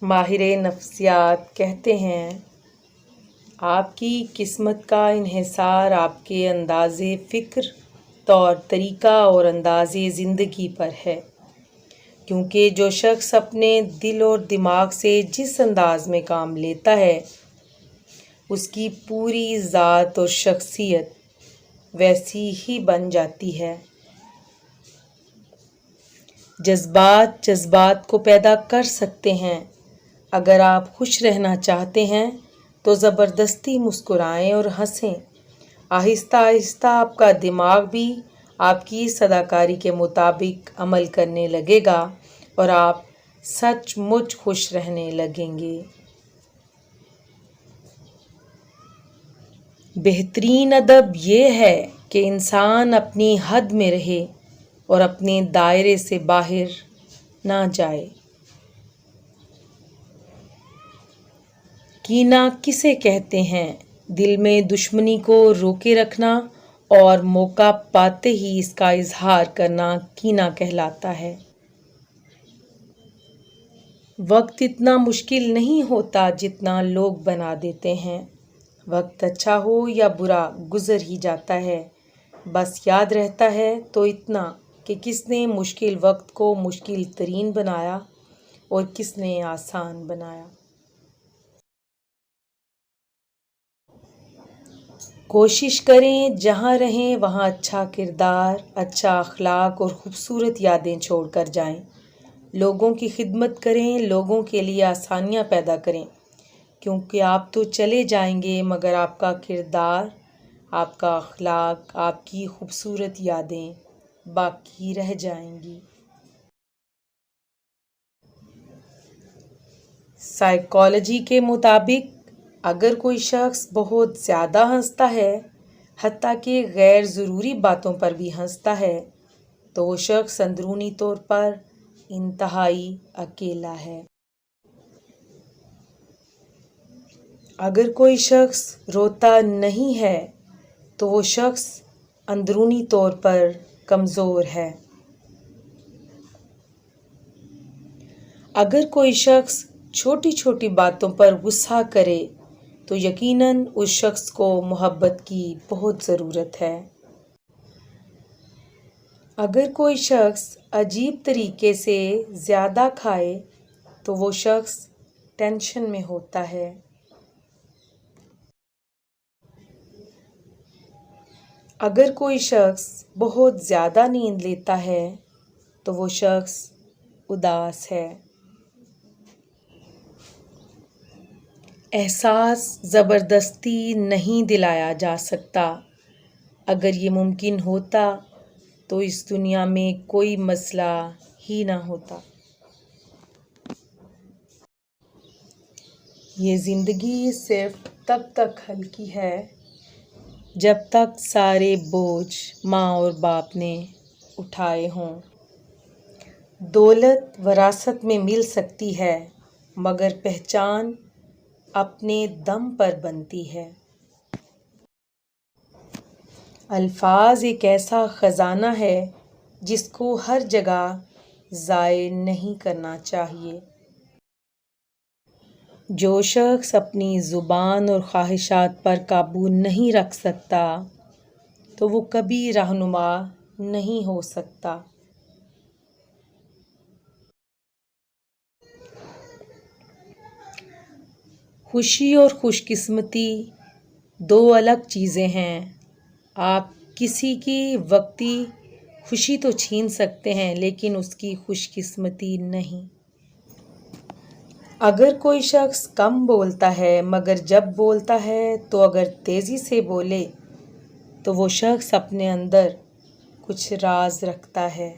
ماہر نفسیات کہتے ہیں آپ کی قسمت کا انحصار آپ کے انداز فکر، طور طریقہ اور انداز زندگی پر ہے، کیونکہ جو شخص اپنے دل اور دماغ سے جس انداز میں کام لیتا ہے اس کی پوری ذات اور شخصیت ویسی ہی بن جاتی ہے۔ جذبات کو پیدا کر سکتے ہیں۔ اگر آپ خوش رہنا چاہتے ہیں تو زبردستی مسکرائیں اور ہنسیں۔ آہستہ آہستہ آپ کا دماغ بھی آپ کی صداکاری کے مطابق عمل کرنے لگے گا اور آپ سچ مچ خوش رہنے لگیں گے۔ بہترین ادب یہ ہے کہ انسان اپنی حد میں رہے اور اپنے دائرے سے باہر نہ جائے۔ کینہ کسے کہتے ہیں؟ دل میں دشمنی کو روکے رکھنا اور موقع پاتے ہی اس کا اظہار کرنا کینہ کہلاتا ہے۔ وقت اتنا مشکل نہیں ہوتا جتنا لوگ بنا دیتے ہیں۔ وقت اچھا ہو یا برا گزر ہی جاتا ہے، بس یاد رہتا ہے تو اتنا کہ کس نے مشکل وقت کو مشکل ترین بنایا اور کس نے آسان بنایا۔ کوشش کریں جہاں رہیں وہاں اچھا کردار، اچھا اخلاق اور خوبصورت یادیں چھوڑ کر جائیں۔ لوگوں کی خدمت کریں، لوگوں کے لیے آسانیاں پیدا کریں، کیونکہ آپ تو چلے جائیں گے مگر آپ کا کردار، آپ کا اخلاق، آپ کی خوبصورت یادیں باقی رہ جائیں گی۔ سائیکالوجی کے مطابق اگر کوئی شخص بہت زیادہ ہنستا ہے، حتیٰ کہ غیر ضروری باتوں پر بھی ہنستا ہے، تو وہ شخص اندرونی طور پر انتہائی اکیلا ہے۔ اگر کوئی شخص روتا نہیں ہے تو وہ شخص اندرونی طور پر کمزور ہے۔ اگر کوئی شخص چھوٹی چھوٹی باتوں پر غصہ کرے تو یقیناً اس شخص کو محبت کی بہت ضرورت ہے۔ اگر کوئی شخص عجیب طریقے سے زیادہ کھائے تو وہ شخص ٹینشن میں ہوتا ہے۔ اگر کوئی شخص بہت زیادہ نیند لیتا ہے تو وہ شخص اداس ہے۔ احساس زبردستی نہیں دلایا جا سکتا۔ اگر یہ ممکن ہوتا تو اس دنیا میں کوئی مسئلہ ہی نہ ہوتا۔ یہ زندگی صرف تب تک ہلکی ہے جب تک سارے بوجھ ماں اور باپ نے اٹھائے ہوں۔ دولت وراثت میں مل سکتی ہے مگر پہچان اپنے دم پر بنتی ہے۔ الفاظ ایک ایسا خزانہ ہے جس کو ہر جگہ ضائع نہیں کرنا چاہیے۔ جو شخص اپنی زبان اور خواہشات پر قابو نہیں رکھ سکتا تو وہ کبھی رہنما نہیں ہو سکتا۔ خوشی اور خوش قسمتی دو الگ چیزیں ہیں۔ آپ کسی کی وقتی خوشی تو چھین سکتے ہیں لیکن اس کی خوش قسمتی نہیں۔ اگر کوئی شخص کم بولتا ہے مگر جب بولتا ہے تو اگر تیزی سے بولے تو وہ شخص اپنے اندر کچھ راز رکھتا ہے۔